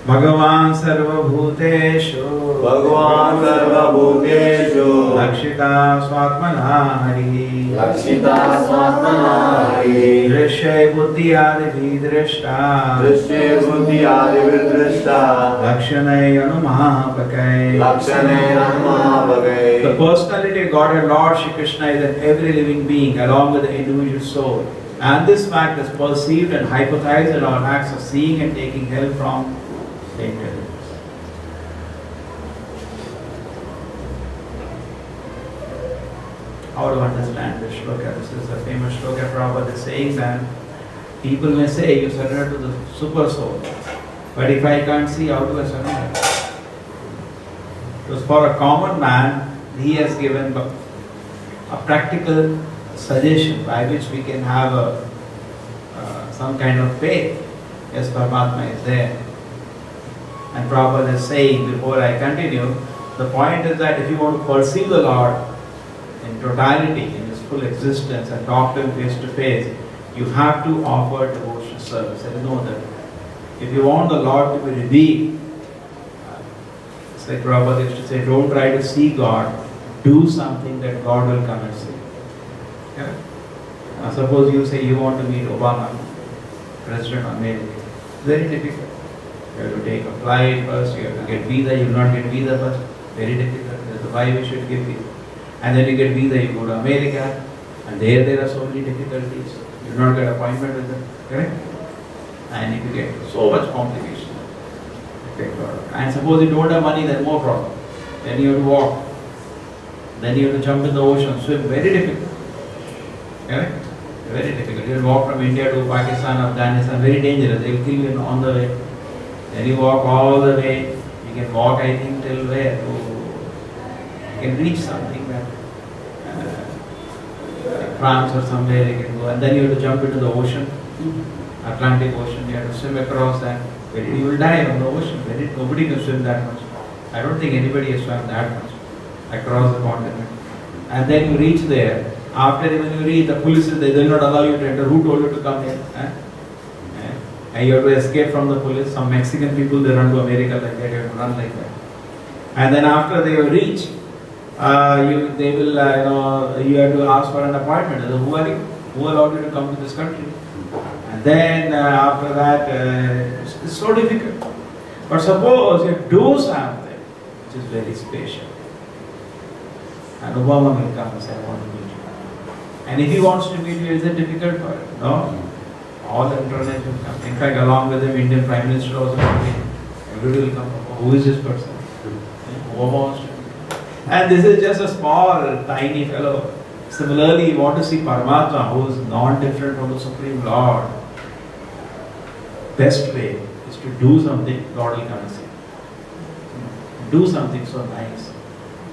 भगवान सर्वभूतेषु लक्षिता स्वात्मना हरिः दृश्ये बुद्धियादिभिर्दृष्टा लक्षणैः अनुमापकैः. The personality of God and Lord Shri Krishna is in every living being along with the individual soul. And this fact is perceived and hypothesized in our acts of seeing and taking help from the intelligence. How to understand this shloka? This is a famous shloka. Prabhupada is saying that people may say you surrender to the super soul, but if I can't see, how do I surrender? Because for a common man, he has given a practical suggestion by which we can have some kind of faith. Yes, Paramatma is there. And Prabhupada is saying, before I continue, the point is that if you want to perceive the Lord in totality, in His full existence, and talk to Him face to face, you have to offer devotional service. There is no other. If you want the Lord to be revealed, it's like Prabhupada used to say, don't try to see God, do something that God will come and see. Yeah? Now suppose you say you want to meet Obama, President of America. Very difficult. You have to take a flight first, you have to get visa, you will not get visa first. Very difficult. That's why we should give visa. And then you get visa, you go to America, and there are so many difficulties. You do not get appointment with them. Correct? And if you get so much complication. And suppose you don't have money, then more problem. Then you have to walk. Then you have to jump in the ocean, swim. Very difficult. Correct? Very difficult. You walk from India to Pakistan, Afghanistan, very dangerous. They will kill you on the way. Then you walk all the way. You can walk, I think, till where? You can reach something like France or somewhere you can go. And then you have to jump into the ocean, Atlantic Ocean. You have to swim across that. You will die on the ocean. Nobody can swim that much. I don't think anybody has swum that much across the continent. And then you reach there. After when you reach, the police, they will not allow you to enter. Who told you to come here? And you have to escape from the police. Some Mexican people, they run to America like that. You have to run like that. And then after they reach, you have to ask for an appointment. Who are you? Who allowed you to come to this country? And then after that, it's so difficult. But suppose you do something which is very special. And Obama will come and say, I want to meet you. And if he wants to meet you, is it difficult for him? No. All the internet will come. In fact, along with him, Indian Prime Minister also will come. Everybody will come. Who is this person? Obama wants to meet you. And this is just a small, tiny fellow. Similarly, you want to see Paramatma, who is non-different from the Supreme Lord. Best way is to do something, Lord will come and see. Do something so nice,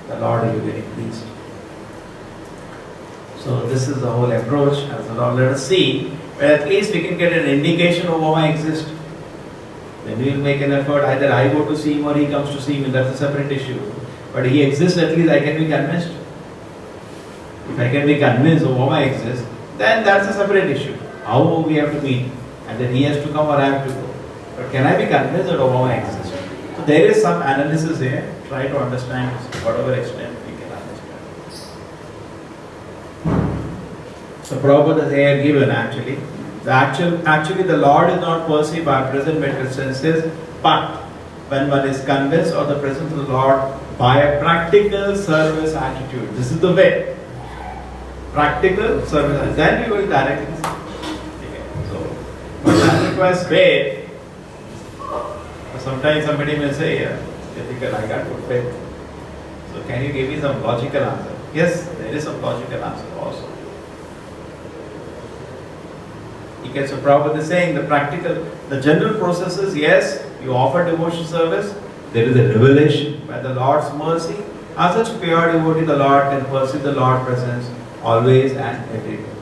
the Lord will be very pleased. So this is the whole approach. As the Lord let us see, but at least we can get an indication of Obama exists. Then we will make an effort. Either I go to see him or he comes to see me. That's a separate issue. But he exists, at least I can be convinced. If I can be convinced Obama exists, then that's a separate issue. How we have to meet, and then he has to come or I have to go. But can I be convinced that Obama exists? So there is some analysis here. Try to understand whatever extent we can understand. So Prabhupada they are given actually. Actually the Lord is not perceived by present mental senses, but when one is convinced of the presence of the Lord by a practical service attitude. This is the way. Practical service. Then we will directly see. Okay. So, but that requires faith. Sometimes somebody may say, difficult, I can't put faith. So can you give me some logical answer? Yes, there is some logical answer also. Okay, so Prabhupada is saying the general processes, yes, you offer devotion service, there is a revelation by the Lord's mercy. As such pure devotee, the Lord can perceive the Lord's presence always and everywhere.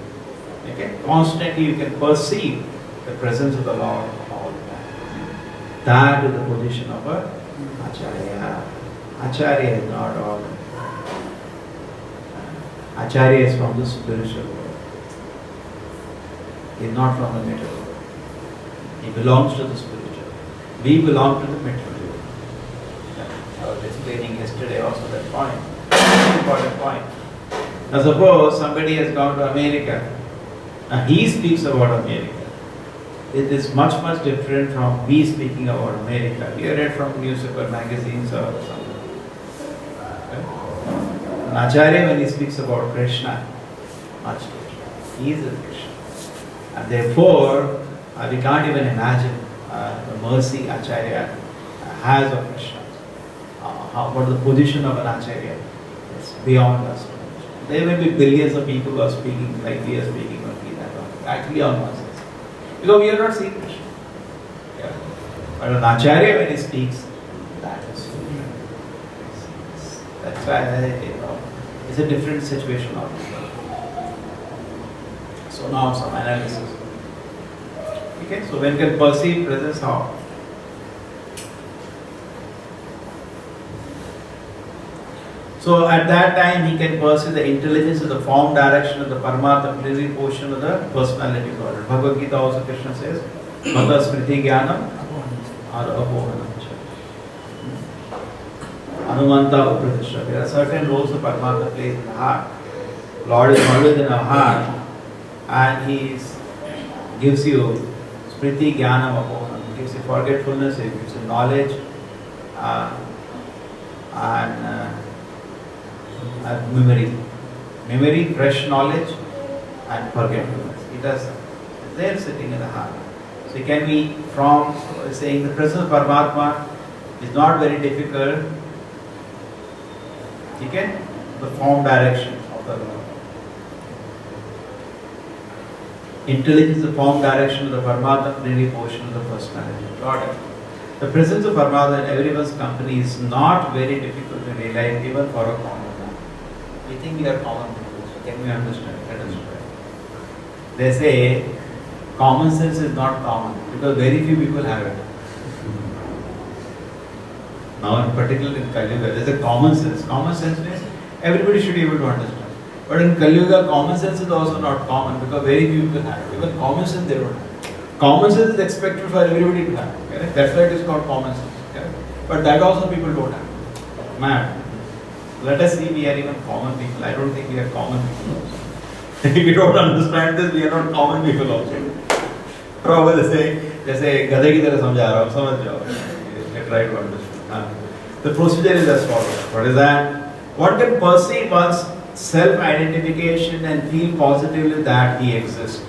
Okay, constantly you can perceive the presence of the Lord all the time. That is the position of a Acharya. Acharya is not all. Acharya is from the spiritual world. He is not from the material world. He belongs to the spiritual. We belong to the material world. I was explaining yesterday also that point. Very important point. Now suppose somebody has gone to America. Now he speaks about America. It is much different from we speaking about America. We read from newspaper, magazines or something. Okay? An Acharya, when he speaks about Krishna, much different. He is a Krishna. And therefore, we can't even imagine the mercy Acharya has of Krishna. What is the position of an Acharya? It's beyond us. There may be billions of people who are speaking like we are speaking or Gita, actually on nonsense. Because we are not seeing Krishna. Yeah. But an Acharya, when he speaks, that is so different. That's why it's a different situation altogether. So now some analysis. Okay, so when can perceive presence how? So at that time he can perceive the intelligence of the form direction of the Paramatma, the plenary portion of the personality God. Bhagavad Gita also Krishna says, Mata Smriti Jnanam Apohanam. Anumanta Upradisha. There are certain roles the Paramatma plays in the heart. Lord is always in our heart and He gives you Smriti Jnanam Apohanam. He gives you forgetfulness, He gives you knowledge and memory, fresh knowledge and forgetfulness. It does. It's there sitting in the heart. So it can be from saying the presence of Paramatma is not very difficult. Okay? The form direction of the Lord. Intelligence is the form direction of the Paramatma, plenary portion of the personality. Got it. The presence of Paramatma in everyone's company is not very difficult to realize even for a common man. We think we are common people. Can we understand? Let us try. They say common sense is not common because very few people have it. Now, in particular in Kali Yuga, there is a common sense. Common sense means everybody should be able to understand. But in Kali Yuga, common sense is also not common because very few people have it. Even common sense they don't have. Common sense is expected for everybody to have. Correct? That's why it is called common sense. Correct? But that also people don't have. Mad. Let us see, we are even common people. I don't think we are common people also. If we don't understand this, we are not common people also. Probably जैसे गधे की तरह समझा रहा हूँ, समझ जाओ. Try to understand. The procedure is as follows. What is that? One can perceive one's self-identification and feel positively that he exists.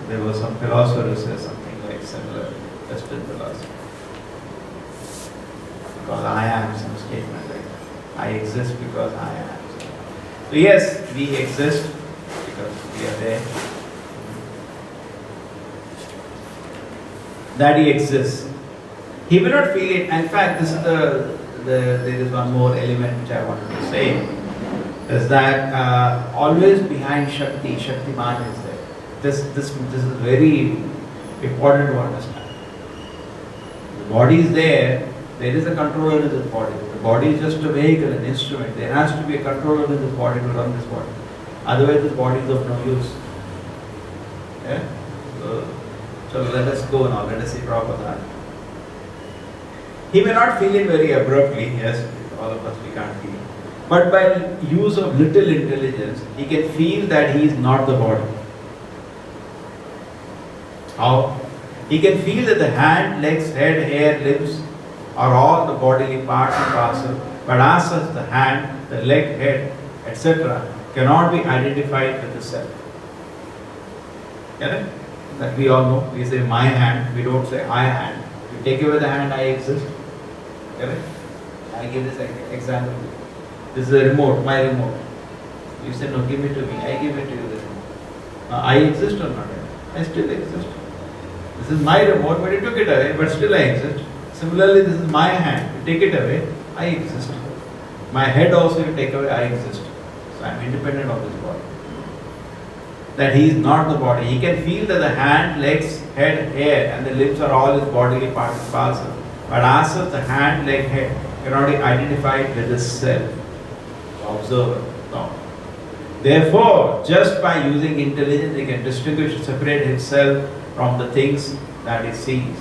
There was some philosopher who said something like similar, Western philosophy. Because I am, some statement like that. I exist because I am. So yes, we exist because we are there. That he exists. He will not feel it. In fact, this is there is one more element which I wanted to say. Is that always behind Shakti, Shaktiman is there. This is very important to understand. The body is there is a controller in this body. The body is just a vehicle, an instrument. There has to be a controller in this body to run this body. Otherwise this body is of no use. Yeah? So let us go now, let us see Prabhupada. He may not feel it very abruptly, yes, all of us we can't feel it. But by use of little intelligence, he can feel that he is not the body. How? He can feel that the hand, legs, head, hair, limbs are all the bodily parts and parcel, but as such the hand, the leg, head, etc. cannot be identified with the self. Get it? That we all know. We say my hand, we don't say I hand. We take away the hand, I exist. Get it? I give this example. This is a remote, my remote. You say no, give it to me. I give it to you. The remote. I exist or not? I still exist. This is my remote, but you took it away, but still I exist. Similarly, this is my hand. You take it away, I exist. My head also you take away, I exist. So I am independent of this body. That he is not the body. He can feel that the hand, legs, head, hair and the limbs are all his bodily parts and parcel. But as such, the hand, leg, head cannot be identified with the self. Observer. No. Therefore, just by using intelligence, he can distinguish and separate himself from the things that he sees.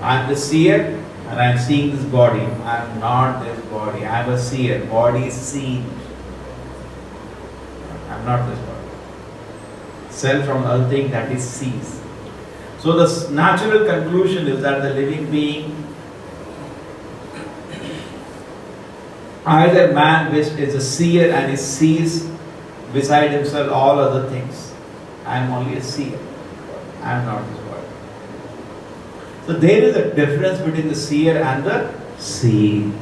I am the seer and I am seeing this body. I am not this body. I am a seer. Body is seen. I am not this body. Self from other thing that is sees. So the natural conclusion is that the living being, either man which is a seer and he sees beside himself all other things. I am only a seer. I am not this body. So there is a difference between the seer and the seeing.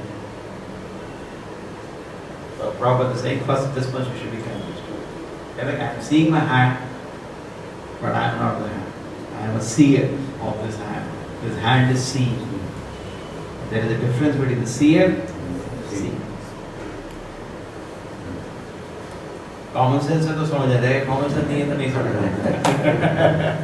So Prabhupada is saying, first this much we should be convinced. I am seeing my hand, but I am not the hand. I am a seer of this hand. This hand is seen. There is a difference between the seer and the seeing. Common sense से तो समझ आ जाएगा, common sense नहीं है तो नहीं समझ आएगा.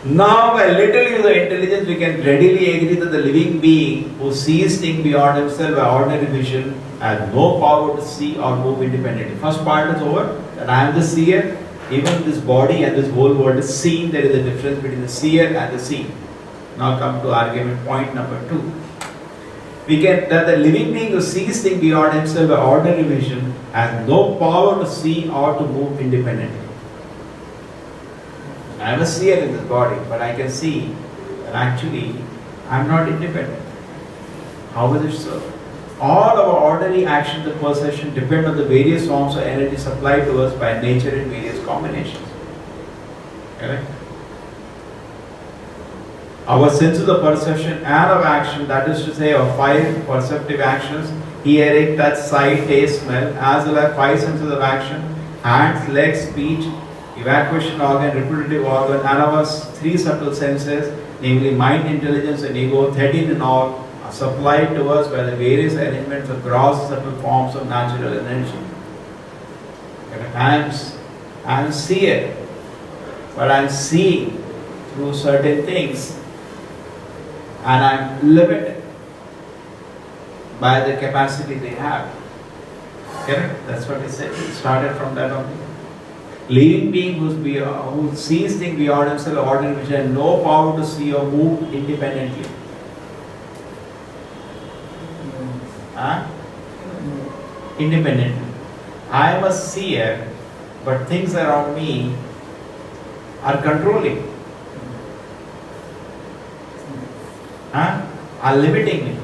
Now, by little use of intelligence, we can readily agree that the living being who sees things beyond himself by ordinary vision has no power to see or move independently. First part is over, that I am the seer. Even this body and this whole world is seen. There is a difference between the seer and the seen. Now come to argument point number 2. We can that the living being who sees things beyond himself by ordinary vision has no power to see or to move independently. I am a seer in this body, but I can see that actually I am not independent. How is it so? All our ordinary actions and perception depend on the various forms of energy supplied to us by nature in various combinations. Correct? Our senses of perception and of action, that is to say, our 5 perceptive actions, hearing, touch, sight, taste, smell, as well as 5 senses of action, hands, legs, speech, evacuation organ, reproductive organ, and our 3 subtle senses, namely mind, intelligence, and ego, 13 in all, are supplied to us by the various arrangements of gross subtle forms of natural energy. I am seer, but I am seeing through certain things, and I am limited by the capacity they have. Correct? That's what he said. It started from that only. Living being who sees things beyond himself, ordinary vision, has no power to see or move independently. Independently. I am a seer, but things around me are controlling. Are limiting me.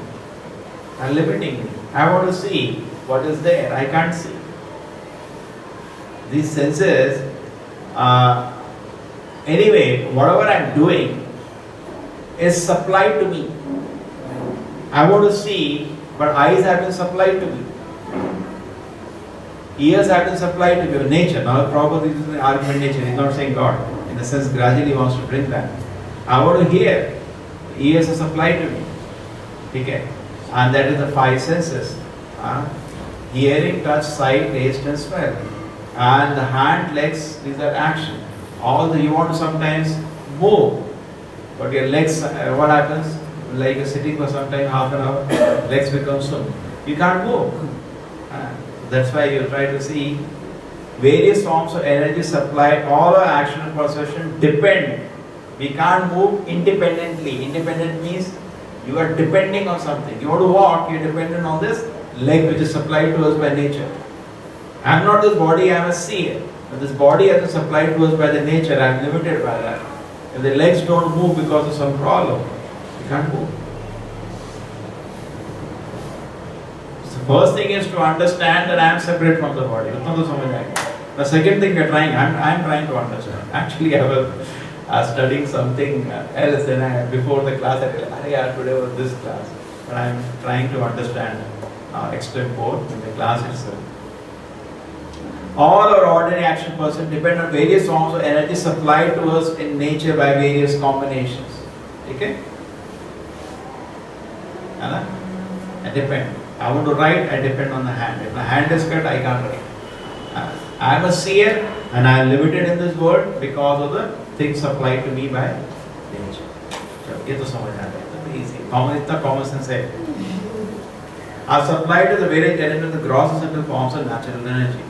I want to see what is there. I can't see. These senses, anyway, whatever I am doing is supplied to me. I want to see, but eyes have been supplied to me. Ears have been supplied to me. Nature. Now, probably this is an argument nature. He's not saying God. In the sense, gradually he wants to bring that. I want to hear. Ears are supplied to me. Okay. And that is the 5 senses. Hearing, touch, sight, taste, and smell. And the hand, legs, these are action. All the you want to sometimes move, but your legs, what happens? Like you're sitting for some time, half an hour, legs become slow. You can't move. That's why you try to see various forms of energy supplied. All our action and perception depend. We can't move independently. Independent means you are depending on something. You want to walk, you're dependent on this leg which is supplied to us by nature. I am not this body, I am a seer. But this body has been supplied to us by the nature, I am limited by that. If the legs don't move because of some problem, you can't move. So the first thing is to understand that I am separate from the body. The second thing I am trying to understand. Actually, I was studying something else, and before the class I realized, today was this class. But I am trying to understand extempore in the class itself. All our ordinary action person depend on various forms of energy supplied to us in nature by various combinations. Okay? I depend. I want to write, I depend on the hand. If my hand is cut, I can't write. I am a seer and I am limited in this world because of the things supplied to me by nature. ये तो समझ आ गया. Easy. इतना common sense है. Are supplied to the various elements of the gross and subtle forms of natural energy.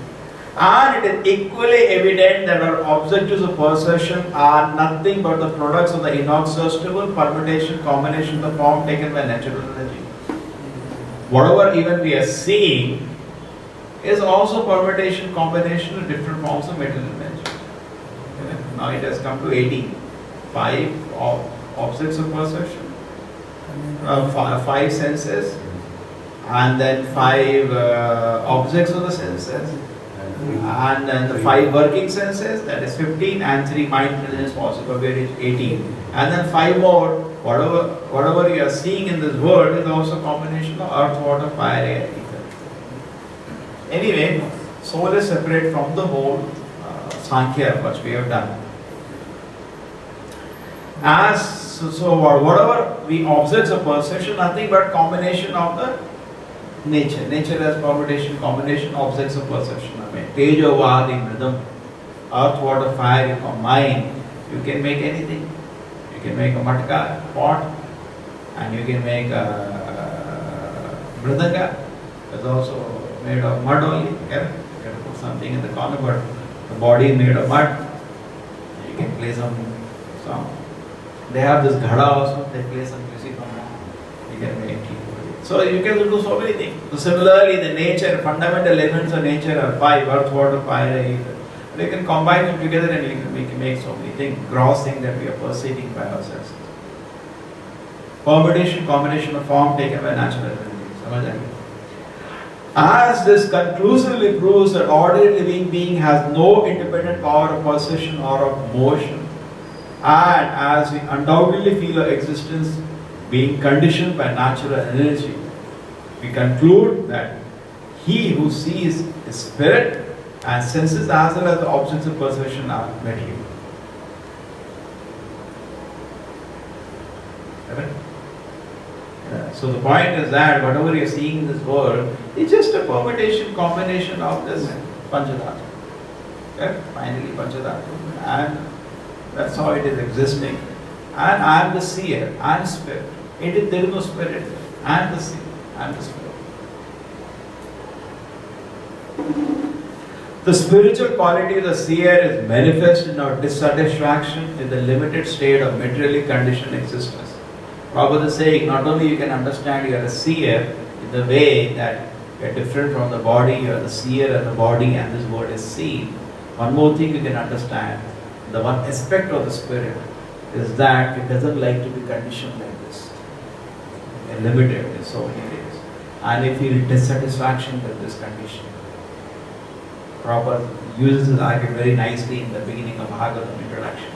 And it is equally evident that our objectives of perception are nothing but the products of the inexhaustible permutation, combination of the form taken by natural energy. Whatever even we are seeing is also permutation, combination of different forms of material energy. Now it has come to 18. 5 objects of perception, 5 senses, and then 5 objects of the senses, and then the 5 working senses, that is 15, and 3 mind intelligence possible, where is 18. And then 5 more, whatever you are seeing in this world is also a combination of earth, water, fire, air, ether. Anyway, soul is separate from the whole Sankhya, which we have done. So whatever we objects of perception, nothing but combination of the nature. Nature has permutation, combination, objects of perception. Tejo, Vadi, Mridam, earth, water, fire, you combine, you can make anything. You can make a matka, pot, and you can make a mridanga. It's also made of mud only. You can put something in the corner, but the body is made of mud. You can play some song. They have this ghada also, they play some music on that. You can make it. So you can do so many things. So similarly, the nature, fundamental elements of nature are 5, earth, water, fire, air. We can combine them together and we can make so many things, gross things that we are perceiving by ourselves. Permutation, combination of form taken by natural energy. As this conclusively proves that ordinary living being has no independent power of perception or of motion, and as we undoubtedly feel our existence being conditioned by natural energy, we conclude that he who sees is spirit and senses as well as the objects of perception are material. So the point is that whatever you are seeing in this world is just a permutation, combination of this Panchadhatu. Finally Panchadhatu. And that's how it is existing. And I am the seer, I am spirit. There is no spirit. I am the seer, I am the spirit. The spiritual quality of the seer is manifest in our dissatisfaction with the limited state of materially conditioned existence. Prabhupada is saying, not only you can understand you are a seer in the way that you are different from the body, you are the seer and the body and this world is seen. One more thing you can understand, the one aspect of the spirit is that it doesn't like to be conditioned like this. Limited in so many ways. And they feel dissatisfaction with this condition. Prabhupada uses this argument very nicely in the beginning of Bhagavatam introduction.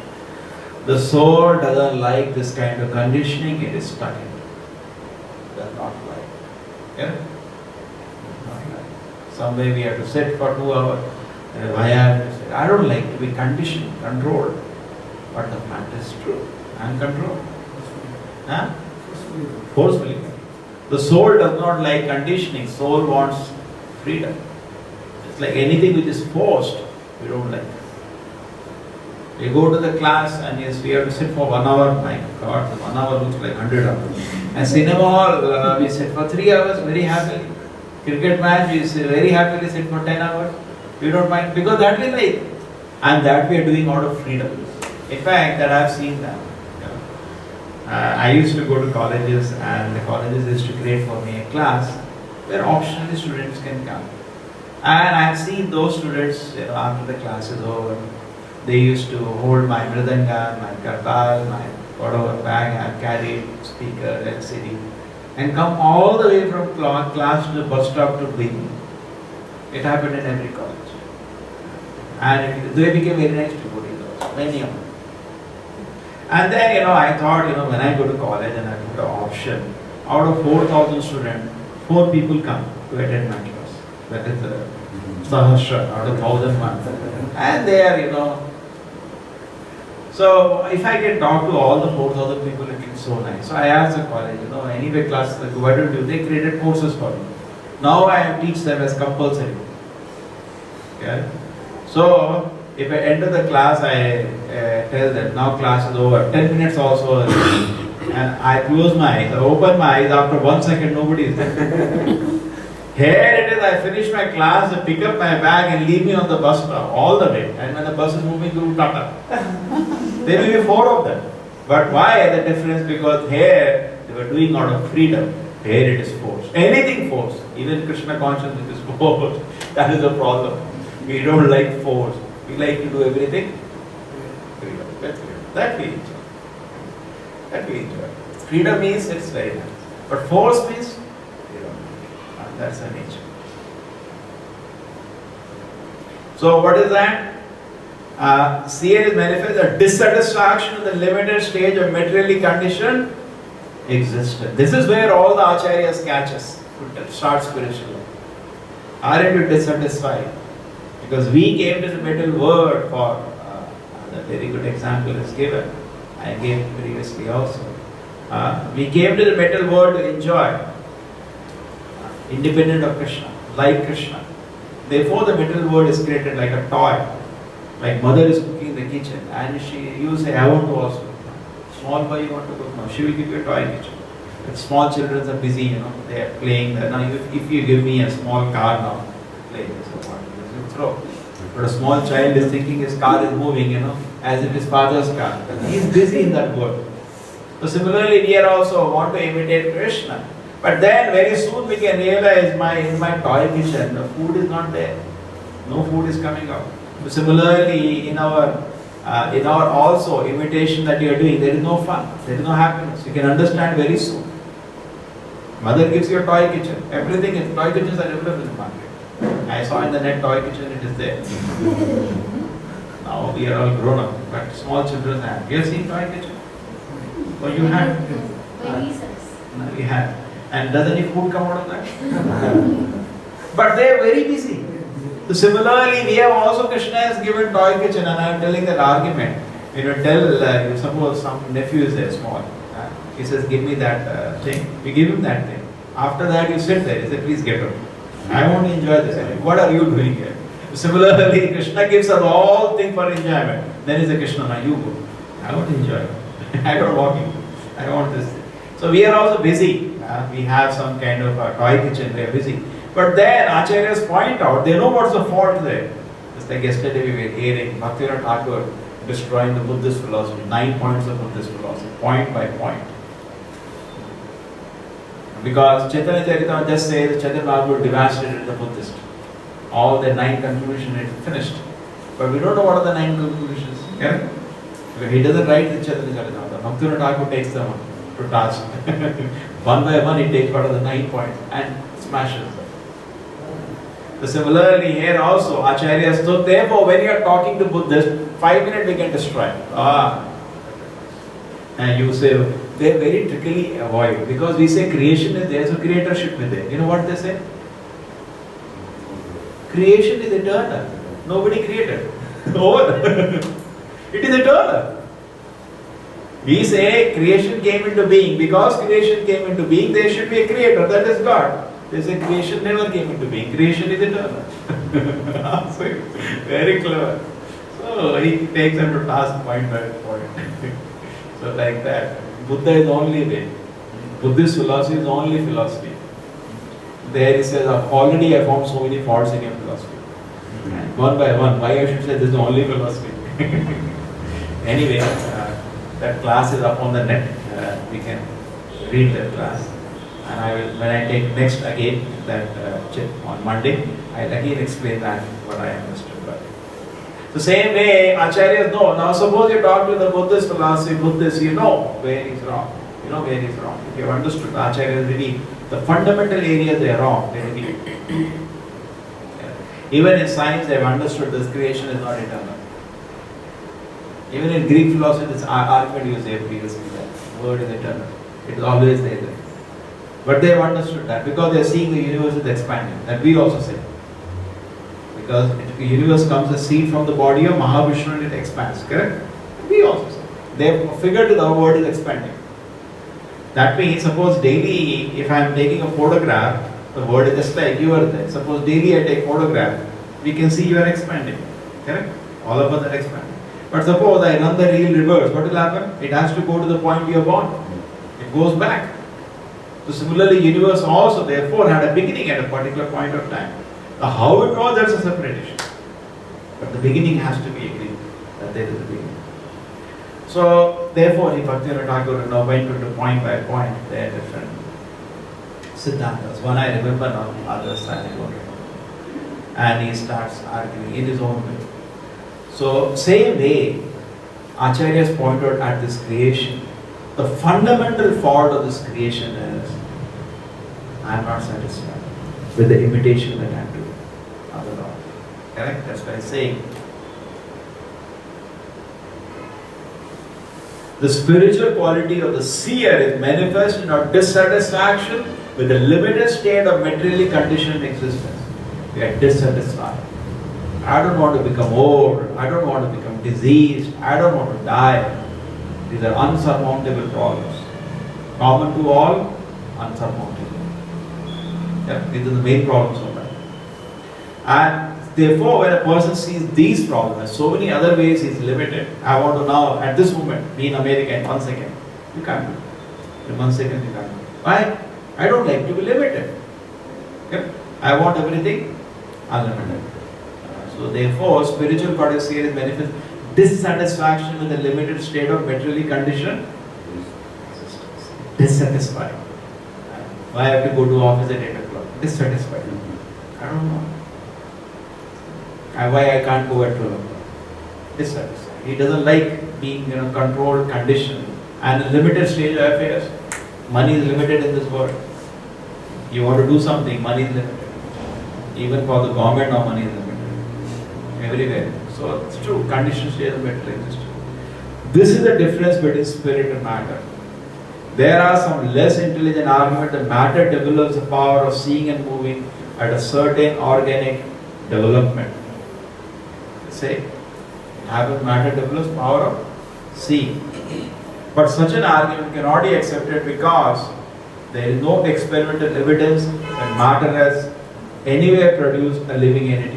The soul doesn't like this kind of conditioning, it is stuck in it. Does not like. Yeah? Not like. Somewhere we have to sit for 2 hours. Why I have to sit? I don't like to be conditioned, controlled. But the fact is true. I am controlled. Huh? Forcefully. The soul does not like conditioning. Soul wants freedom. It's like anything which is forced, we don't like. You go to the class and yes, we have to sit for 1 hour. My God, 1 hour looks like 100 hours. And cinema hall, we sit for 3 hours very happily. Cricket match, we very happily sit for 10 hours. We don't mind because that we like. And that we are doing out of freedom. In fact, that I have seen that. I used to go to colleges and the colleges used to create for me a class where optionally students can come. And I have seen those students, after the class is over, they used to hold my mridanga, my kartal, my whatever bag I have carried, speaker, LCD, and come all the way from class to the bus stop to Bing. It happened in every college. And they became very nice devotees, many of them. And then, I thought, when I go to college and I put an option, out of 4,000 students, 4 people come to attend my class. That is the Sahasra, out of 1,001. And they are, so if I can talk to all the 4,000 people, it looks so nice. So I asked the college, anyway classes, like, why don't you? They created courses for me. Now I teach them as compulsory. Okay? So, if I enter the class, I tell them, now class is over. 10 minutes also. And I close my eyes, I open my eyes, after 1 second, nobody is there. Here it is, I finish my class, I pick up my bag and leave me on the bus stop all the way. And when the bus is moving to Tata, there will be 4 of them. But why the difference? Because here they were doing out of freedom. Here it is force. Anything force. Even Krishna consciousness is force. That is the problem. We don't like force. We like to do everything freedom. That we enjoy. That we enjoy. Freedom means it's very nice. But force means freedom. And that's the nature. So what is that? Here is manifest a dissatisfaction in the limited stage of materially conditioned existence. This is where all the acharyas catch us to start spiritually. Aren't you dissatisfied? Because we came to the material world for a very good example is given. I gave previously also. We came to the material world to enjoy, independent of Krishna, like Krishna. Therefore, the material world is created like a toy. Like mother is cooking in the kitchen and you say, I want to also cook. Small boy, you want to cook now. She will give you a toy kitchen. But small children are busy, they are playing. Now, if you give me a small car now, play this or what, you throw. But a small child is thinking his car is moving, as if his father's car. He is busy in that world. So similarly, we also want to imitate Krishna. But then very soon we can realize in my toy kitchen, the food is not there. No food is coming out. Similarly, in our also imitation that you are doing, there is no fun, there is no happiness. You can understand very soon. Mother gives you a toy kitchen. Everything is toy kitchens are available in the market. I saw in the net toy kitchen, it is there. Now we are all grown up, but small children have. You have seen toy kitchen? Oh, you have? No, we have. And does any food come out of that? But they are very busy. So similarly, we have also Krishna has given toy kitchen, and I am telling that argument. Tell suppose some nephew is there, small. He says, give me that thing. We give him that thing. After that, you sit there. He says, please get up. I want to enjoy this. What are you doing here? Similarly, Krishna gives us all things for enjoyment. Then he says, Krishna, now you go. I want to enjoy. I don't want you. I want this thing. So we are also busy. We have some kind of a toy kitchen. We are busy. But then acharyas point out, they know what's the fault there. Just like yesterday we were hearing Bhaktivinoda Thakur destroying the Buddhist philosophy, 9 points of Buddhist philosophy, point by point. Because Chaitanya Charitamrita just says Chaitanya Mahaprabhu devastated the Buddhist. All the 9 conclusions are finished. But we don't know what are the 9 conclusions. Yeah? Because he doesn't write the Chaitanya Charitamrita. Bhaktivinoda Thakur takes them to task. One by one he takes part of the 9 points and smashes them. So similarly here also, acharyas, so therefore when you are talking to Buddhists, 5 minutes we can destroy. And you say, they very trickily avoid. Because we say creation is there, so creatorship is there. You know what they say? Creation is eternal. Nobody created. Over. It is eternal. We say creation came into being. Because creation came into being, there should be a creator. That is God. They say creation never came into being. Creation is eternal. So, very clever. So he takes them to task point by point. So like that. Buddha is only way. Buddhist philosophy is only philosophy. There he says, already I found so many faults in your philosophy. And one by one, why I should say this is the only philosophy. Anyway, that class is up on the net. We can read that class. And I will, when I take next again that chip on Monday, I'll again explain that what I understood. But the same way, acharyas know. Now suppose you talk to the Buddhist philosophy, Buddhist, you know where he's wrong. You know where he's wrong. If you have understood, acharyas really, the fundamental areas they are wrong. They really, even in science, they have understood this creation is not eternal. Even in Greek philosophy, this argument you say previously, that word is eternal. It is always there. But they have understood that because they are seeing the universe is expanding. That we also say. Because the universe comes a seed from the body of Mahavishnu and it expands. Correct? We also say. They have figured the world is expanding. That means, suppose daily, if I am taking a photograph, the world is just like you are there. Suppose daily I take photograph, we can see you are expanding. Correct? All of us are expanding. But suppose I run the reel reverse, what will happen? It has to go to the point you are born. It goes back. So similarly, universe also therefore had a beginning at a particular point of time. Now how it was, that's a separate issue. But the beginning has to be agreed that there is a beginning. So therefore, if Bhaktivinoda Thakur now went into point by point, there are different Siddhantas. One I remember now, others I don't remember. And he starts arguing in his own way. So same way, Acharyas pointed at this creation. The fundamental fault of this creation is I am not satisfied with the imitation that I am doing of the Lord. Correct? That's why I say the spiritual quality of the seer is manifest in our dissatisfaction with the limited state of materially conditioned existence. We are dissatisfied. I don't want to become old. I don't want to become diseased. I don't want to die. These are unsurmountable problems. Common to all, unsurmountable. Yeah, these are the main problems of life. And therefore, when a person sees these problems, so many other ways he's limited. I want to now, at this moment, be in America in 1 second. You can't do it. In 1 second, you can't do it. Why? I don't like to be limited. Yeah? I want everything unlimited. So therefore, spiritual quality is manifest dissatisfaction with the limited state of materially conditioned dissatisfied. Why I have to go to office at 8 o'clock? Dissatisfied. I don't know. Why I can't go at 12 o'clock? Dissatisfied. He doesn't like being controlled, conditioned, and a limited stage of affairs. Money is limited in this world. You want to do something, money is limited. Even for the government now money is limited. Everywhere. So it's true, conditioned state of material existence. This is the difference between spirit and matter. There are some less intelligent arguments that matter develops the power of seeing and moving at a certain organic development. Say, matter develops power of seeing. But such an argument cannot be accepted because there is no experimental evidence that matter has anywhere produced a living entity.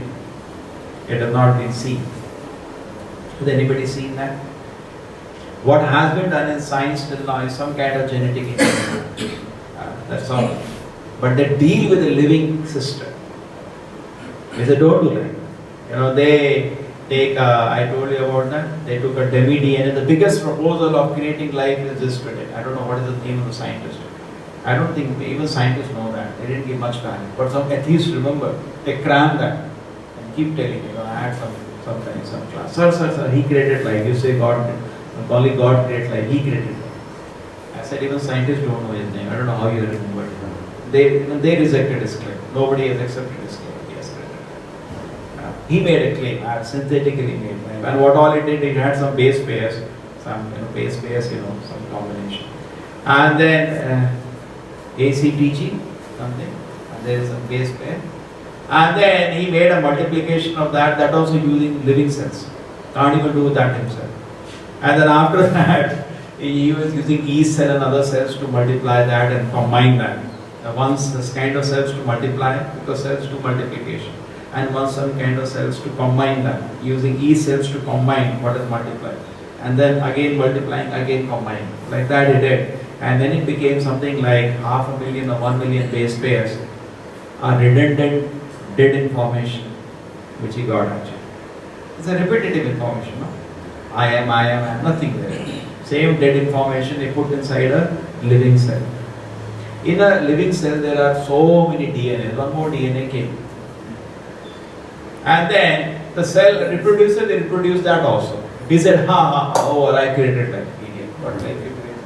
It has not been seen. Has anybody seen that? What has been done in science till now is some kind of genetic engineering. That's all. But they deal with a living system. They say, don't do that. They take, I told you about that, they took a demi-DNA. The biggest proposal of creating life is this today. I don't know what is the name of the scientist. I don't think even scientists know that. They didn't give much value. But some atheists remember, they cram that. Keep telling I had some class. Sir, he created life. You say God, only God created life. He created life. I said even scientists don't know his name. I don't know how you remember it. They rejected his claim. Nobody has accepted his claim. He has created life. He made a claim. I synthetically made life. And what all it did, it had some base pairs, some some combination. And then ACTG, something. And there is a base pair. And then he made a multiplication of that also using living cells. Can't even do that himself. And then after that, he was using yeast cell and other cells to multiply that and combine that. Once this kind of cells to multiply, because cells do multiplication. And once some kind of cells to combine that, using yeast cells to combine what is multiplied. And then again multiplying, again combining. Like that he did. And then it became something like 500,000 or 1 million base pairs are redundant dead information which he got actually. It's a repetitive information, no? I am, nothing there. Same dead information he put inside a living cell. In a living cell there are so many DNA, one more DNA came. And then the cell reproduces, they reproduce that also. He said, I created life. Idiot, what life you created?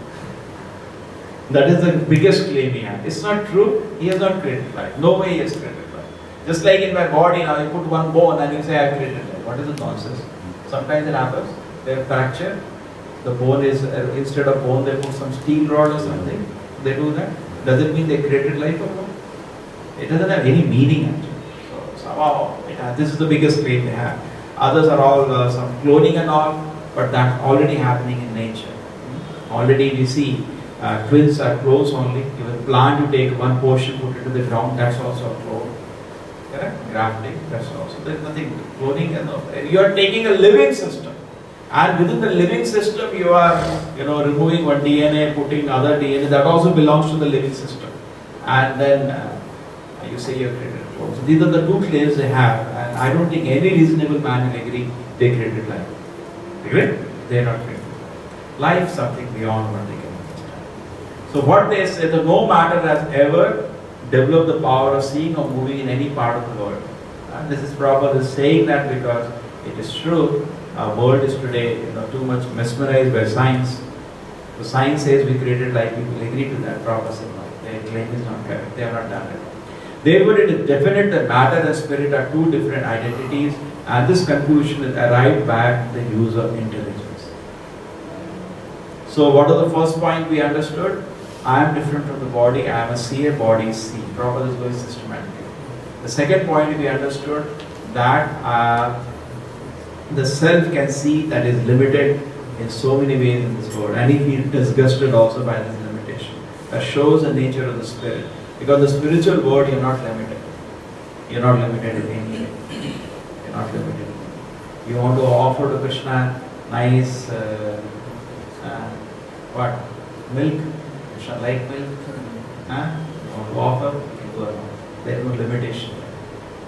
That is the biggest claim he had. It's not true, he has not created life. No way he has created life. Just like in my body now, you put one bone and you say I created life. What is the nonsense? Sometimes it happens, they fracture. The bone is, instead of bone they put some steel rod or something. They do that. Does it mean they created life or no? It doesn't have any meaning actually. So somehow, this is the biggest claim they have. Others are all some cloning and all, but that's already happening in nature. Already we see twins are clones only. Even plant you take one portion, put it to the ground, that's also a clone. Correct? Grafting, that's also. There's nothing cloning and all. You are taking a living system. And within the living system, you are, removing one DNA, putting other DNA. That also belongs to the living system. and then you say you're created clothes. So these are the two claims they have, and I don't think any reasonable man will agree they created life. Agree? They are not created. Life is something beyond what they can understand. So what they say, that no matter has ever developed the power of seeing or moving in any part of the world. And this is Prabhupada is saying that because it is true, our world is today too much mesmerized by science. So science says we created life, people agree to that. Prabhupada said no, their claim is not correct, they have not done it. Therefore it is definite that matter and spirit are two different identities, and this conclusion is arrived back the use of intelligence. So what was the first point we understood? I am different from the body, I am a seer, body is seen. Prabhupada is very systematic. The second point we understood that the self can see that is limited in so many ways in this world, and he feels disgusted also by this limitation. That shows the nature of the spirit. Because the spiritual world, you're not limited. You're not limited in any way. You're not limited. You want to offer to Krishna nice what? Milk. Krishna like milk. You want to offer, you can go around. There is no limitation.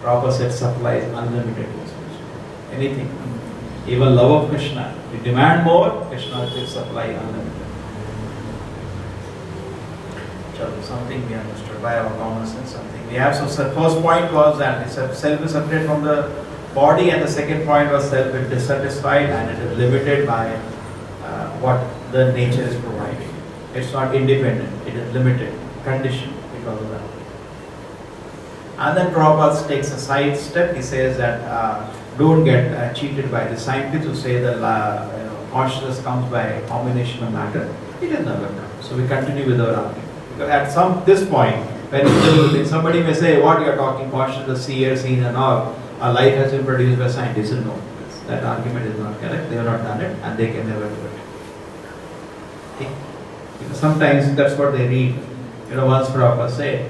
Prabhupada said supply is unlimited. Anything. Even love of Krishna. You demand more, Krishna will supply unlimited. Something we understood by our common sense, something we have. So first point was that self is separate from the body, and the second point was self is dissatisfied and it is limited by what the nature is providing. It's not independent, it is limited, conditioned because of that. And then Prabhupada takes a side step. He says that don't get cheated by the scientists who say that consciousness comes by a combination of matter. It has never come. So we continue with our argument. Because at this point, when somebody may say, what you are talking, consciousness, seer, seen and all, our life has been produced by scientists. No, that argument is not correct. They have not done it and they can never do it. Okay? Because sometimes that's what they read. Once Prabhupada said,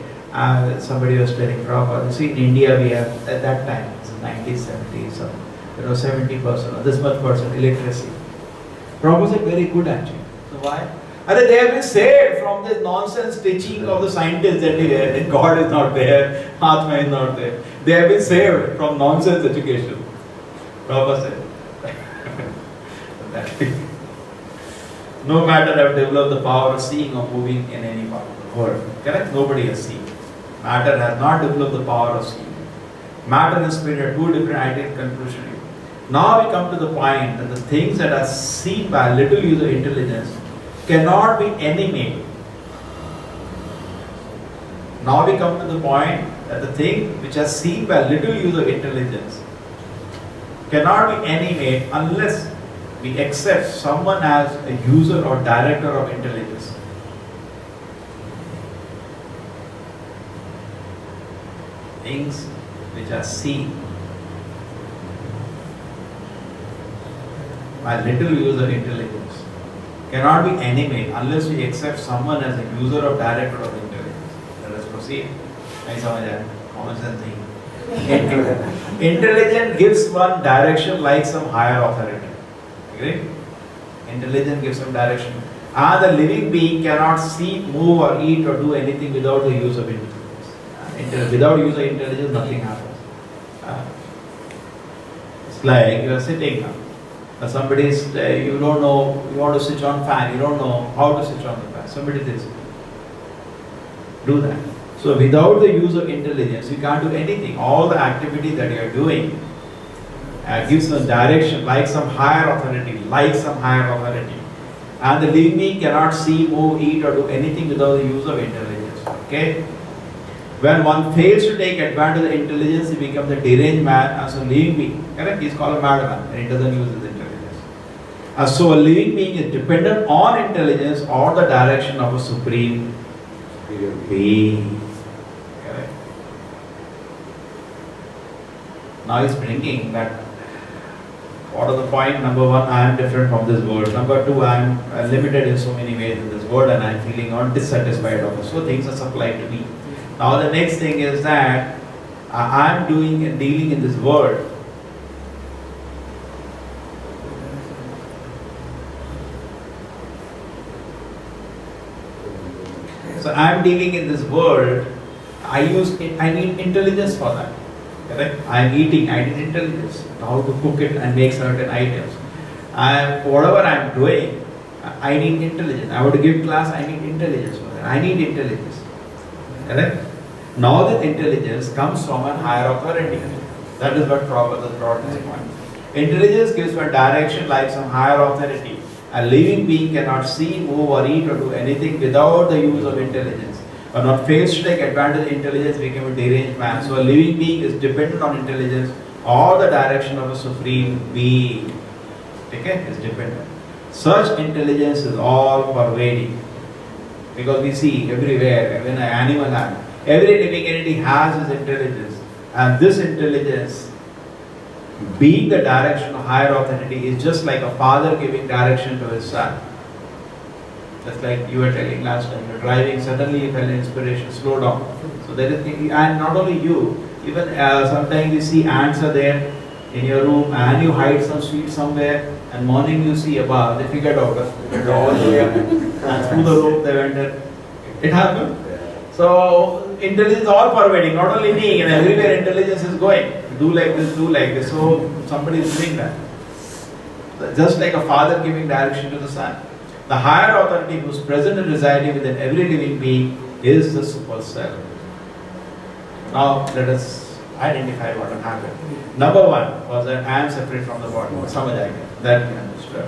somebody was telling Prabhupada, you see in India we have, at that time, it's 1970s, 70% or this much percent illiteracy. Prabhupada said very good actually. So why? They have been saved from this nonsense teaching of the scientists that God is not there, Atma is not there. They have been saved from nonsense education. Prabhupada said. No matter have developed the power of seeing or moving in any part of the world. Correct? Nobody has seen. Matter has not developed the power of seeing. Matter and spirit are two different ideal conclusions. Now we come to the point that the things that are seen by little use of intelligence cannot be animated. Now we come to the point that the thing which are seen by little use of intelligence cannot be animated unless we accept someone as a user or director of intelligence. Things which are seen by little use of intelligence cannot be animated unless we accept someone as a user or director of intelligence. Let us proceed. Common sense thing. Intelligence gives one direction like some higher authority. Agree? Intelligence gives some direction. The living being cannot see, move or eat or do anything without the use of intelligence. Without use of intelligence, nothing happens. It's like you are sitting now. Somebody is, you don't know, you want to switch on fan, you don't know how to switch on the fan. Somebody says, do that. So without the use of intelligence, you can't do anything. All the activity that you are doing gives a direction like some higher authority, And the living being cannot see, move, eat or do anything without the use of intelligence. Okay? When one fails to take advantage of intelligence, he becomes a deranged man as a living being. Correct? He is called a madman and he doesn't use his intelligence. So a living being is dependent on intelligence or the direction of a supreme being. Correct? Now he's bringing that. What are the point? Number one, I am different from this world. Number two, I am limited in so many ways in this world and I am feeling not dissatisfied of it. So things are supplied to me. Now the next thing is that I am doing and dealing in this world. So I am dealing in this world. I need intelligence for that. Correct? I am eating. I need intelligence. How to cook it and make certain items. Whatever I am doing, I need intelligence. I want to give class. I need intelligence for that. I need intelligence. Correct? Now that intelligence comes from a higher authority. That is what Prabhupada brought this point. Intelligence gives one direction like some higher authority. A living being cannot see, move or eat or do anything without the use of intelligence. Or not fails to take advantage of intelligence, become a deranged man. So a living being is dependent on intelligence or the direction of a supreme being. Okay? Is dependent. Such intelligence is all pervading. Because we see everywhere, when an animal has, every living entity has its intelligence. And this intelligence, being the direction of higher authority, is just like a father giving direction to his son. Just like you were telling last time, you're driving, suddenly you felt an inspiration, slow down. So there is, and not only you, even sometimes you see ants are there in your room and you hide some sweets somewhere and morning you see a bar, they figured out all the way up and through the rope they went in. It happened. So intelligence is all pervading, not only me, and everywhere intelligence is going. Do like this, do like this. So somebody is doing that. Just like a father giving direction to the son. The higher authority who is present and residing within every living being is the super self. Now let us identify what will happen. Number one was that I am separate from the body. That we understood.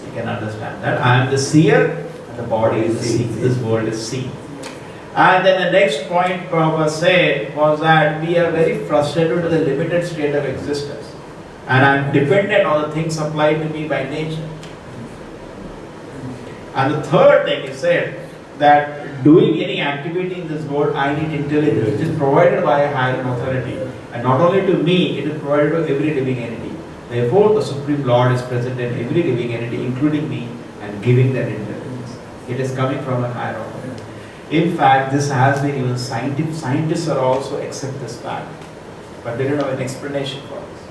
You can understand that. I am the seer and the body is the seen. This world is seen. And then the next point Prabhupada said was that we are very frustrated with the limited state of existence. And I am dependent on the things supplied to me by nature. And the third thing he said that doing any activity in this world, I need intelligence, which is provided by a higher authority. And not only to me, it is provided to every living entity. Therefore, the Supreme Lord is present in every living entity, including me, and giving that intelligence. It is coming from a higher authority. In fact, this has been even scientists are also accept this fact, but they don't have an explanation for this.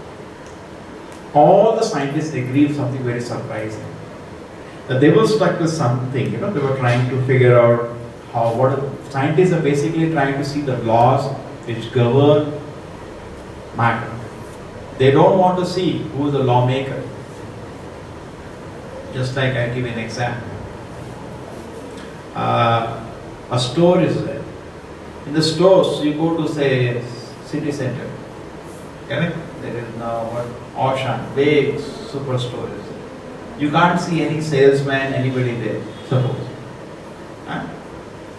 All the scientists agree with something very surprising. That they were stuck with something, they were trying to figure out scientists are basically trying to see the laws which govern matter. They don't want to see who is the lawmaker. Just like I give an example. A store is there. In the stores, you go to say city center. Correct? There is now Auchan, big superstore is there. You can't see any salesman, anybody there, suppose.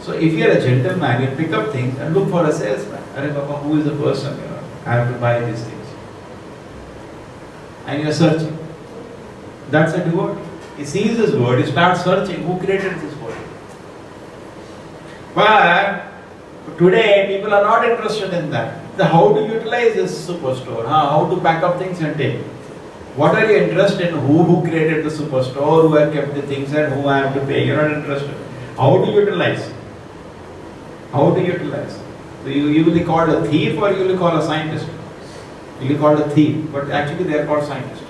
So if you are a gentleman, you pick up things and look for a salesman. Arey Baba, who is the person? I have to buy these things. And you are searching. That's a devotee. He sees this word, he starts searching. Who created this word? But today, people are not interested in that. How to utilize this superstore, how to pack up things and take. What are you interested in? Who created the superstore, who have kept the things and who I have to pay? You're not interested. How to utilize? How to utilize? So you will be called a thief or you will be called a scientist? You will be called a thief, but actually they are called scientists.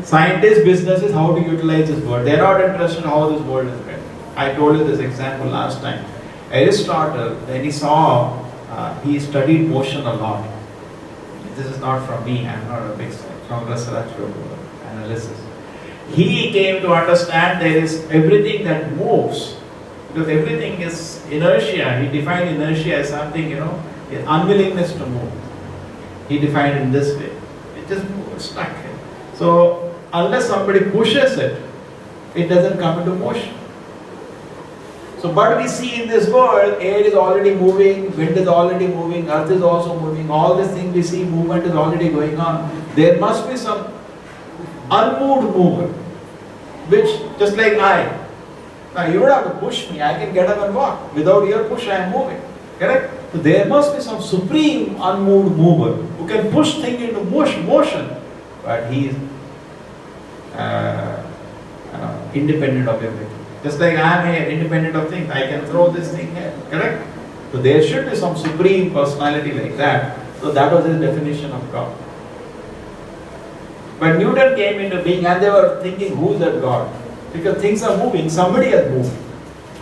Scientists' business is how to utilize this world. They are not interested in how this world is built. I told you this example last time. Aristotle, when he saw, he studied motion a lot. This is not from me, I am not a big scholar, from research analysis. He came to understand there is everything that moves, because everything is inertia. He defined inertia as something, unwillingness to move. He defined it in this way. It just stuck here. So, unless somebody pushes it, it doesn't come into motion. So, but we see in this world, air is already moving, wind is already moving, earth is also moving, all these things we see, movement is already going on. There must be some unmoved mover, which, just like I. Now, you don't have to push me, I can get up and walk. Without your push, I am moving. Correct? So, there must be some supreme unmoved mover who can push things into motion, but he is independent of everything. Just like I am here, independent of things, I can throw this thing here, correct? So there should be some supreme personality like that. So that was his definition of God. When Newton came into being and they were thinking, who is that God? Because things are moving, somebody has moved.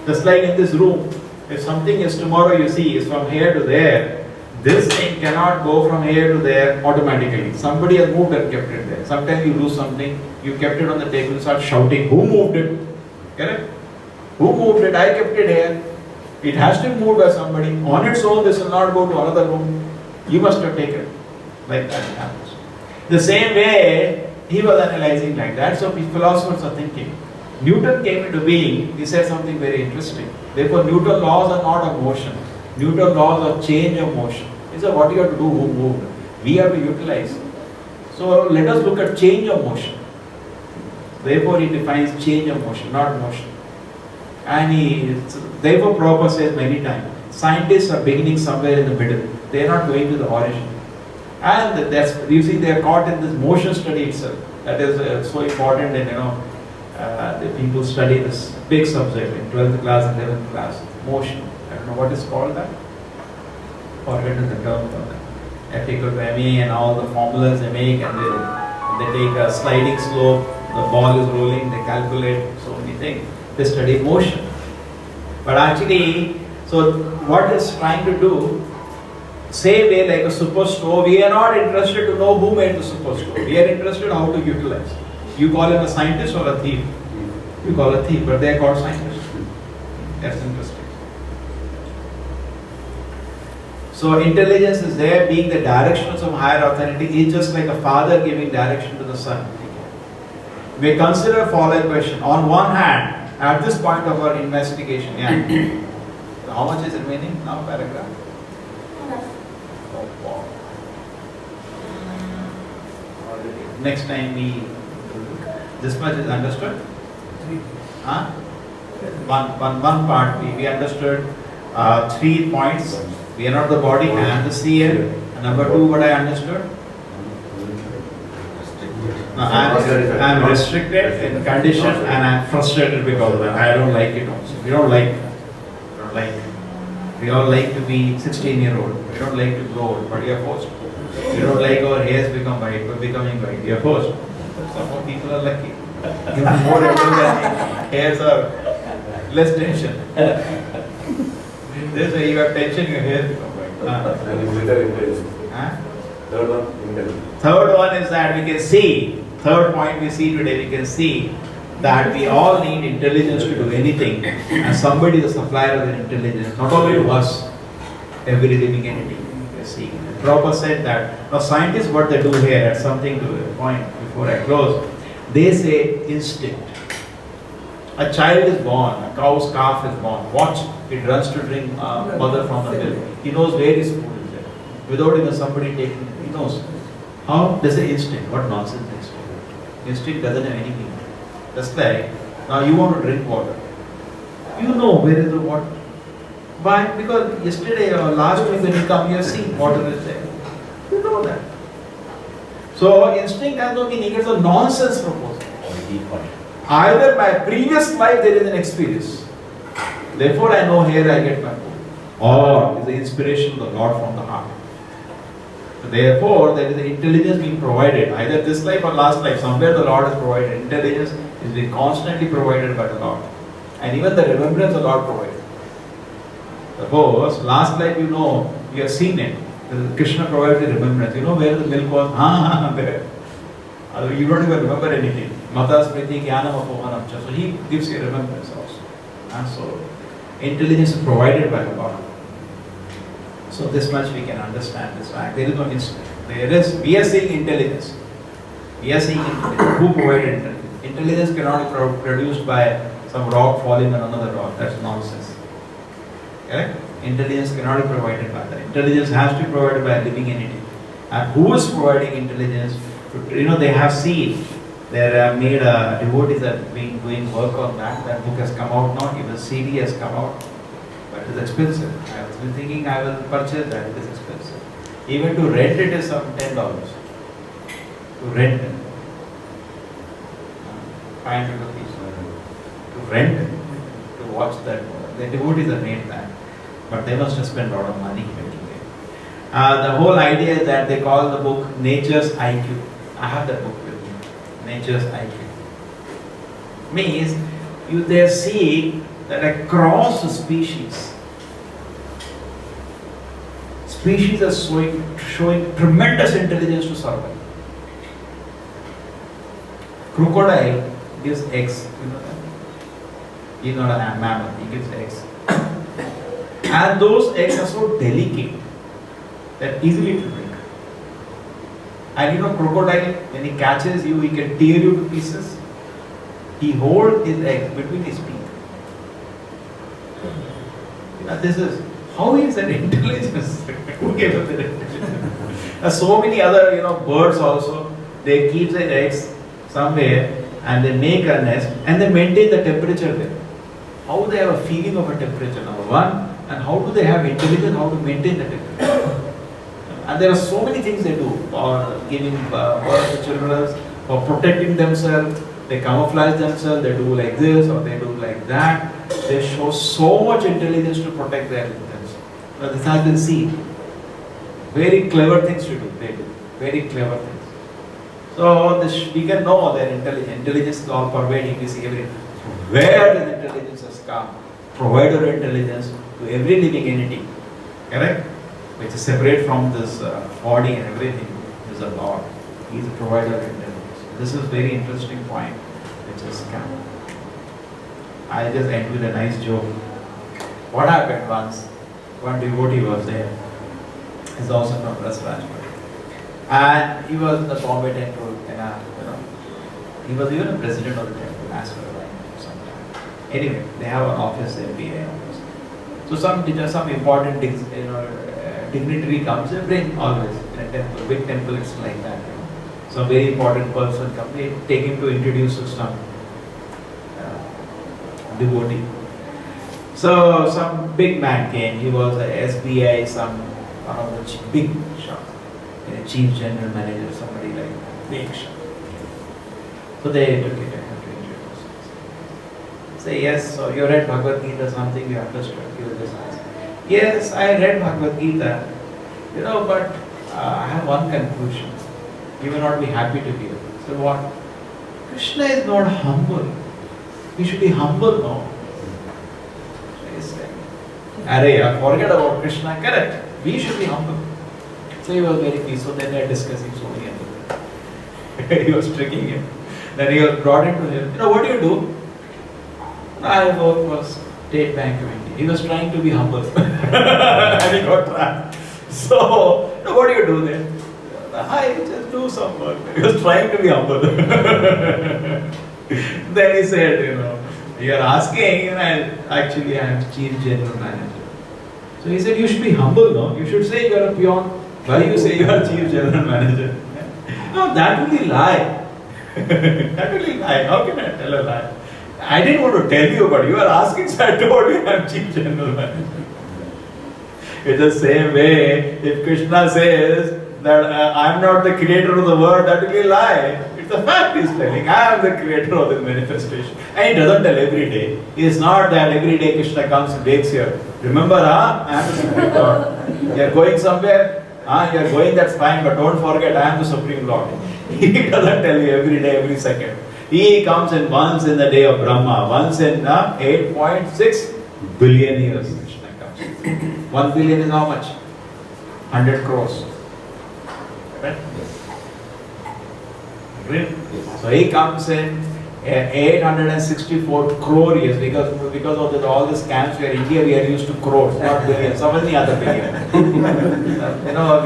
Just like in this room, if something is tomorrow you see is from here to there, this thing cannot go from here to there automatically. Somebody has moved and kept it there. Sometimes you lose something, you kept it on the table, you start shouting, who moved it? Correct? Who moved it? I kept it here. It has to be moved by somebody. On its own, this will not go to another room. You must have taken it. Like that happens. The same way, he was analyzing like that. So philosophers are thinking. Newton came into being, he said something very interesting. Therefore, Newton's laws are not of motion. Newton's laws are change of motion. He said, what you have to do, who moved? We have to utilize. So let us look at change of motion. Therefore, he defines change of motion, not motion. And therefore, Prabhupada says many times, scientists are beginning somewhere in the middle. They are not going to the origin. And that's, you see, they are caught in this motion study itself. That is so important, and the people study this big subject in 12th class, 11th class, motion. I don't know what is called that. Forgotten the term. F equal to MA and all the formulas they make, and they take a sliding slope, the ball is rolling, they calculate so many things. They study motion. But actually, so what is trying to do, same way like a superstore, we are not interested to know who made the superstore. We are interested how to utilize. You call him a scientist or a thief? You call a thief, but they are called scientists. That's interesting. So intelligence is there, being the direction of some higher authority. Is just like a father giving direction to the son. We consider following question. On one hand, at this point of our investigation, so how much is remaining now, paragraph? Next time this much is understood? Huh? One part we understood 3 points. We are not the body, I am the seer. And number 2, what I understood? I am restricted in condition and I am frustrated because of that. I don't like it also. We don't like it. We don't like it. We all like to be 16-year-old. We don't like to grow old, but we are forced. We don't like our hairs become white, but becoming white. We are forced. Some more people are lucky. Even more than hairs are less tension. This way you have tension, your hairs become white. Third one is that we can see, third point we see today, we can see that we all need intelligence to do anything, and somebody is the supplier of the intelligence, not only to us, every living entity. See, Prabhupada said that, now scientists what they do here, at something to a point before I close, they say instinct. A child is born, a cow's calf is born, watch, it runs to drink mother from the milk. He knows where his food is there. Without even somebody taking it, he knows. How? They say instinct. What nonsense instinct? Instinct doesn't have any meaning. Just like, now you want to drink water. You know where is the water. Why? Because yesterday or last week when you come, you have seen water is there. You know that. So instinct has no meaning. It's a nonsense proposal. Either my previous life there is an experience. Therefore I know here I get my food. Or is the inspiration of the Lord from the heart. So therefore there is the intelligence being provided. Either this life or last life. Somewhere the Lord has provided. Intelligence is being constantly provided by the Lord. And even the remembrance the Lord provided. Suppose last life you know, you have seen it. Krishna provided the remembrance. You know where the milk was? There. You don't even remember anything. Mata Smriti Jnanam Apohanam. So he gives you remembrance also. And so intelligence is provided by the Lord. So this much we can understand this fact. There is no instinct. We are seeing intelligence. We are seeing intelligence. Who provided intelligence? Intelligence cannot be produced by some rock falling on another rock. That's nonsense. Correct? Intelligence cannot be provided by that. Intelligence has to be provided by a living entity. And who is providing intelligence? They have seen. They have made devotees have been doing work on that. That book has come out now. Even CD has come out. But it is expensive. I was thinking I will purchase that. It is expensive. Even to rent it is some $10. To rent it. 500 rupees. To rent it. To watch that. The devotees have made that. But they must have spent a lot of money making it. The whole idea is that they call the book Nature's IQ. I have that book with me. Nature's IQ. Means they see that across the species are showing tremendous intelligence to survive. Crocodile gives eggs, you know that? He's not a mammal, he gives eggs. And those eggs are so delicate that easily to break. And you know, crocodile, when he catches you, he can tear you to pieces. He holds his eggs between his teeth. This is how is that intelligence? Who gave him that intelligence? There are so many other, birds also. They keep their eggs somewhere and they make a nest and they maintain the temperature there. How they have a feeling of a temperature, number one, and how do they have intelligence, how to maintain the temperature? And there are so many things they do for giving birth to children, for protecting themselves. They camouflage themselves, they do like this or they do like that. They show so much intelligence to protect themselves. Now this has been seen. Very clever things to do, they do. Very clever things. So we can know their intelligence. Intelligence is all pervading, we see everything. Where the intelligence has come, provider intelligence to every living entity. Correct? Which is separate from this body and everything, is a Lord. He is a provider of intelligence. This is a very interesting point which has come. I just end with a nice joke. What happened once, one devotee was there. He's also from Rasrajpuri. And he was in the Bombay temple, he was even a president of the temple as well sometime. Anyway, they have an office, MBA office. So some important dignitary comes, they bring always in a temple, big temple, it's like that. Some very important person comes, they take him to introduce to some devotee. So some big man came, he was a SBI, one of the big shop, chief general manager, somebody like that, big shop. So they took it and have to introduce him. Say, yes, so you read Bhagavad Gita, something you understood. He will just ask, yes, I read Bhagavad Gita, but I have one conclusion. You will not be happy to hear. So what? Krishna is not humble. We should be humble, no? So he said, Arey, forget about Krishna, correct? We should be humble. So he was very peaceful. Then they are discussing so many other things. He was tricking him. Then he was brought into him. What do you do? I work for State Bank of India. He was trying to be humble. And he got trapped. So, what do you do then? I just do some work. He was trying to be humble. Then he said, you are asking, and actually I am Chief General Manager. So he said, you should be humble, no? You should say you are a peon. Why you say you are Chief General Manager? No, that will be lie. That will be lie. How can I tell a lie? I didn't want to tell you, but you are asking, so I told you I am Chief General Manager. It's the same way, if Krishna says that I am not the creator of the world, that will be a lie. It's a fact he's telling. I am the creator of this manifestation. And he doesn't tell every day. It's not that every day Krishna comes and wakes here. Remember, I am the Supreme Lord. You are going somewhere, you are going, that's fine, but don't forget, I am the Supreme Lord. He doesn't tell you every day, every second. He comes in once in the day of Brahma, once in 8.6 billion years. Krishna comes. 1 billion is how much? 100 crores. Right? So he comes in 864 crore years because of all the scams where India we are used to crores, not billions. Some any other billion.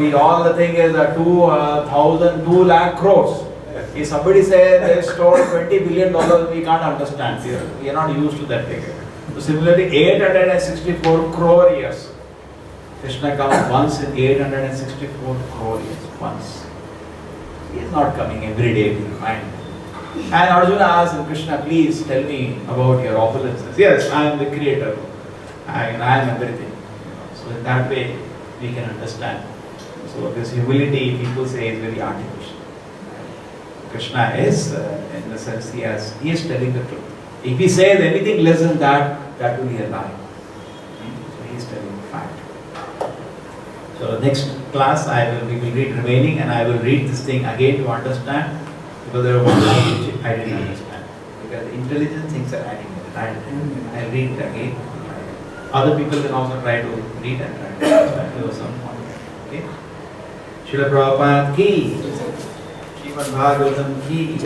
We all the thing is 2 lakh crores. If somebody says they stole $20 billion, we can't understand. We are not used to that figure. So similarly, 864 crore years. Krishna comes once in 864 crore years. Once. He is not coming every day to remind. And Arjuna asks Krishna, please tell me about your opulences. Yes, I am the creator. I am everything. So in that way, we can understand. So this humility, people say, is very artificial. Krishna is, in the sense, he is telling the truth. If he says anything less than that, that will be a lie. So he is telling the fact. So next class, we will read remaining, and I will read this thing again to understand, because there was one thing which I didn't understand. because intelligent things are adding it. I'll read it again. Other people can also try to read and try to understand. There was some point. Okay. Srila Prabhupada ki, Srimad Bhagavatam ki.